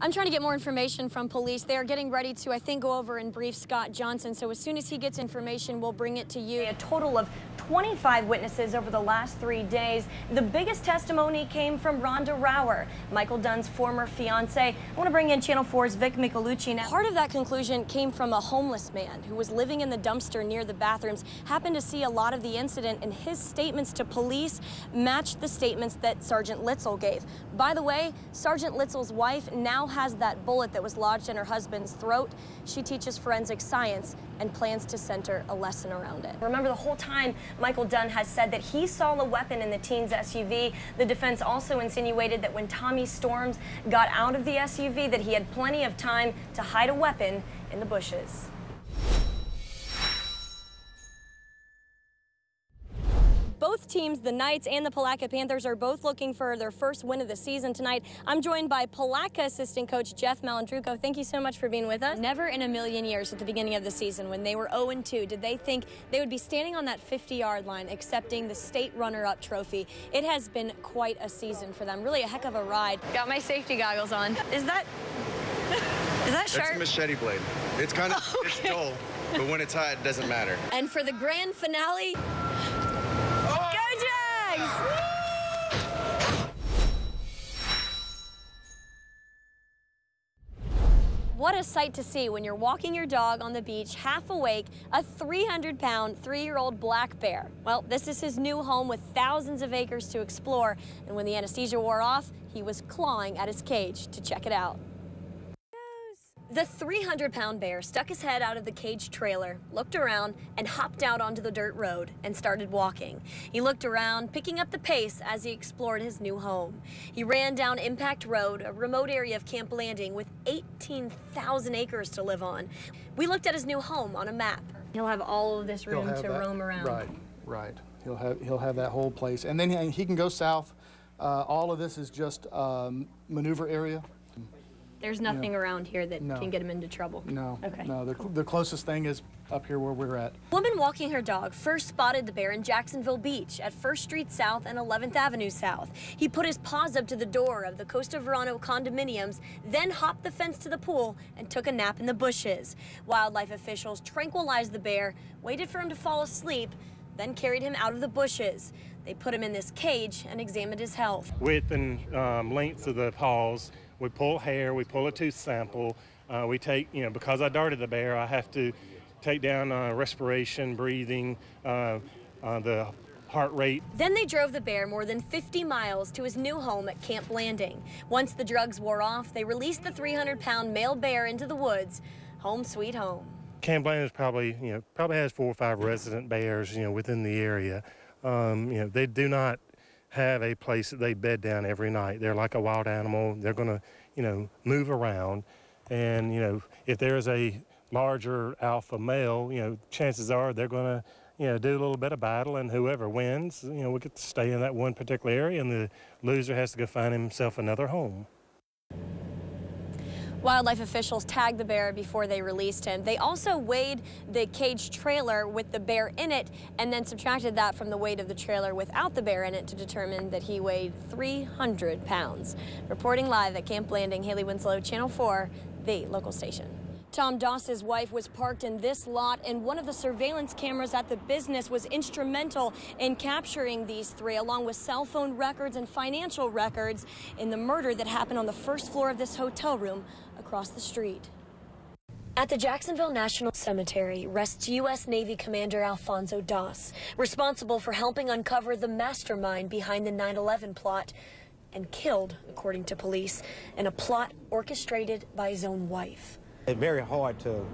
I'm trying to get more information from police. They are getting ready to, I think, go over and brief Scott Johnson. So as soon as he gets information, we'll bring it to you. A total of 25 witnesses over the last 3 days. The biggest testimony came from Rhonda Rower, Michael Dunn's former fiance. I want to bring in Channel 4's Vic Michelucci now. Part of that conclusion came from a homeless man who was living in the dumpster near the bathrooms, happened to see a lot of the incident, and his statements to police matched the statements that Sergeant Litzel gave. By the way, Sergeant Litzel's wife now has that bullet that was lodged in her husband's throat. She teaches forensic science and plans to center a lesson around it. Remember, the whole time, Michael Dunn has said that he saw a weapon in the teen's SUV. The defense also insinuated that when Tommy Storms got out of the SUV, that he had plenty of time to hide a weapon in the bushes. Both teams, the Knights and the Palatka Panthers, are both looking for their first win of the season tonight. I'm joined by Palatka assistant coach Jeff Malandruco. Thank you so much for being with us. Never in a million years at the beginning of the season, when they were 0-2, did they think they would be standing on that 50-yard line accepting the state runner-up trophy. It has been quite a season for them, really a heck of a ride. Got my safety goggles on. Is that sharp? It's a machete blade. It's kind of It's dull, but when it's hot, it doesn't matter. And for the grand finale, what a sight to see when you're walking your dog on the beach, half awake, a 300-pound, 3-year-old black bear. Well, this is his new home with thousands of acres to explore, and when the anesthesia wore off, he was clawing at his cage to check it out. The 300-pound bear stuck his head out of the cage trailer, looked around, and hopped out onto the dirt road and started walking. He looked around, picking up the pace as he explored his new home. He ran down Impact Road, a remote area of Camp Landing with 18,000 acres to live on. We looked at his new home on a map. He'll have all of this room to roam around. Right. He'll have that whole place, and then he can go south. All of this is just maneuver area. There's nothing around here that can get him into trouble? No. Okay. No, the closest thing is up here where we're at. A woman walking her dog first spotted the bear in Jacksonville Beach at 1st Street South and 11th Avenue South. He put his paws up to the door of the Costa Verano condominiums, then hopped the fence to the pool and took a nap in the bushes. Wildlife officials tranquilized the bear, waited for him to fall asleep, then carried him out of the bushes. They put him in this cage and examined his health. Width and length of the paws. We pull hair, we pull a tooth sample. We take, because I darted the bear, I have to take down respiration, breathing, the heart rate. Then they drove the bear more than 50 miles to his new home at Camp Landing. Once the drugs wore off, they released the 300-pound male bear into the woods. Home sweet home. Camp Landing is probably has 4 or 5 resident bears, within the area. They do not have a place that they bed down every night. They're like a wild animal. They're going to, move around. And, if there's a larger alpha male, chances are they're going to, do a little bit of battle, and whoever wins, we get to stay in that one particular area, and the loser has to go find himself another home. Wildlife officials tagged the bear before they released him. They also weighed the cage trailer with the bear in it and then subtracted that from the weight of the trailer without the bear in it to determine that he weighed 300 pounds. Reporting live at Camp Landing, Hailey Winslow, Channel 4, the local station. Tom Doss's wife was parked in this lot, and one of the surveillance cameras at the business was instrumental in capturing these 3, along with cell phone records and financial records in the murder that happened on the 1st floor of this hotel room across the street. At the Jacksonville National Cemetery rests U.S. Navy Commander Alfonso Doss, responsible for helping uncover the mastermind behind the 9/11 plot, and killed, according to police, in a plot orchestrated by his own wife. It's very hard to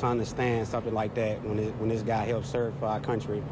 understand something like that when this guy helped serve for our country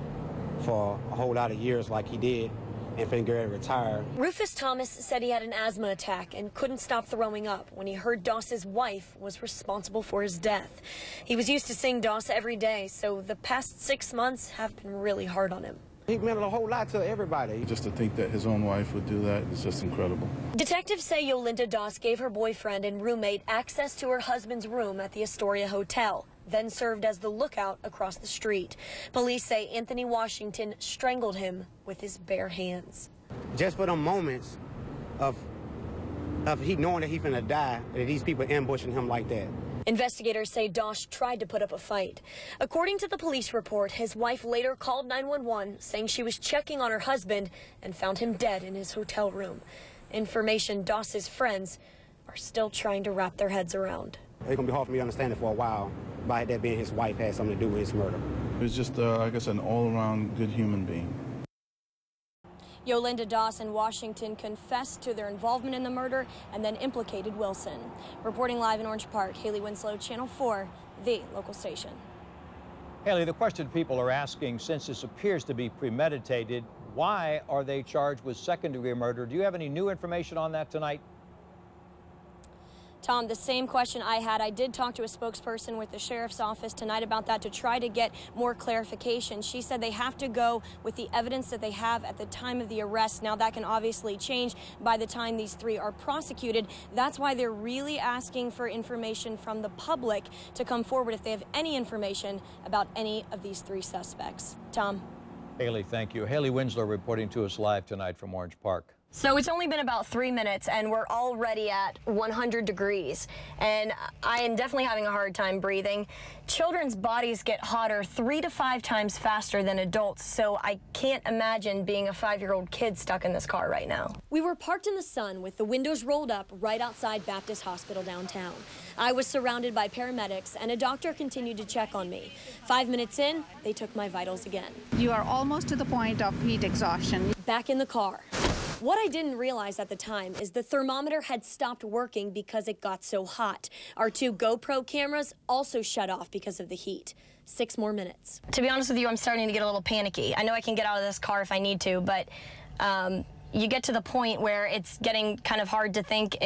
for a whole lot of years like he did and finna get ready to retire. Rufus Thomas said he had an asthma attack and couldn't stop throwing up when he heard Doss's wife was responsible for his death. He was used to seeing Doss every day, so the past 6 months have been really hard on him. He meant a whole lot to everybody. Just to think that his own wife would do that is just incredible. Detectives say Yolinda Doss gave her boyfriend and roommate access to her husband's room at the Astoria Hotel, then served as the lookout across the street. Police say Anthony Washington strangled him with his bare hands. Just for the moments of of he knowing that he's finna die, that these people ambushing him like that. Investigators say Dosh tried to put up a fight. According to the police report, his wife later called 911 saying she was checking on her husband and found him dead in his hotel room. Information Dosh's friends are still trying to wrap their heads around. It's gonna be hard for me to understand it for a while, by that being his wife had something to do with his murder. He was just, I guess, an all-around good human being. Yolinda Doss in Washington confessed to their involvement in the murder and then implicated Wilson. Reporting live in Orange Park, Hailey Winslow, Channel 4, the local station. Haley, the question people are asking, since this appears to be premeditated, why are they charged with second-degree murder? Do you have any new information on that tonight? Tom, the same question I had. I did talk to a spokesperson with the sheriff's office tonight about that to try to get more clarification. She said they have to go with the evidence that they have at the time of the arrest. Now, that can obviously change by the time these three are prosecuted. That's why they're really asking for information from the public to come forward if they have any information about any of these three suspects. Tom. Haley, thank you. Hailey Winslow reporting to us live tonight from Orange Park. So it's only been about 3 minutes and we're already at 100 degrees. And I am definitely having a hard time breathing. Children's bodies get hotter 3 to 5 times faster than adults, so I can't imagine being a 5-year-old kid stuck in this car right now. We were parked in the sun with the windows rolled up right outside Baptist Hospital downtown. I was surrounded by paramedics and a doctor continued to check on me. 5 minutes in, they took my vitals again. You are almost to the point of heat exhaustion. Back in the car. What I didn't realize at the time is the thermometer had stopped working because it got so hot. Our 2 GoPro cameras also shut off because of the heat. 6 more minutes. To be honest with you, I'm starting to get a little panicky. I know I can get out of this car if I need to, but you get to the point where it's getting kind of hard to think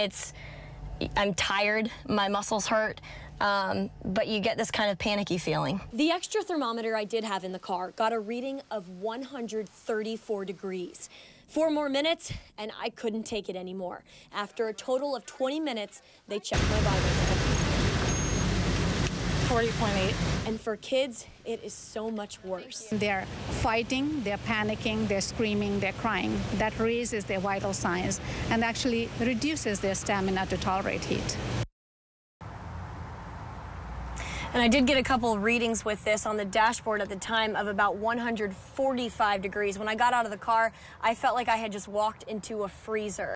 I'm tired, my muscles hurt. But you get this kind of panicky feeling. The extra thermometer I did have in the car got a reading of 134 degrees. 4 more minutes, and I couldn't take it anymore. After a total of 20 minutes, they checked my vitals. 40.8. And for kids, it is so much worse. They're fighting, they're panicking, they're screaming, they're crying. That raises their vital signs and actually reduces their stamina to tolerate heat. And I did get a couple of readings with this on the dashboard at the time of about 145 degrees. When I got out of the car, I felt like I had just walked into a freezer.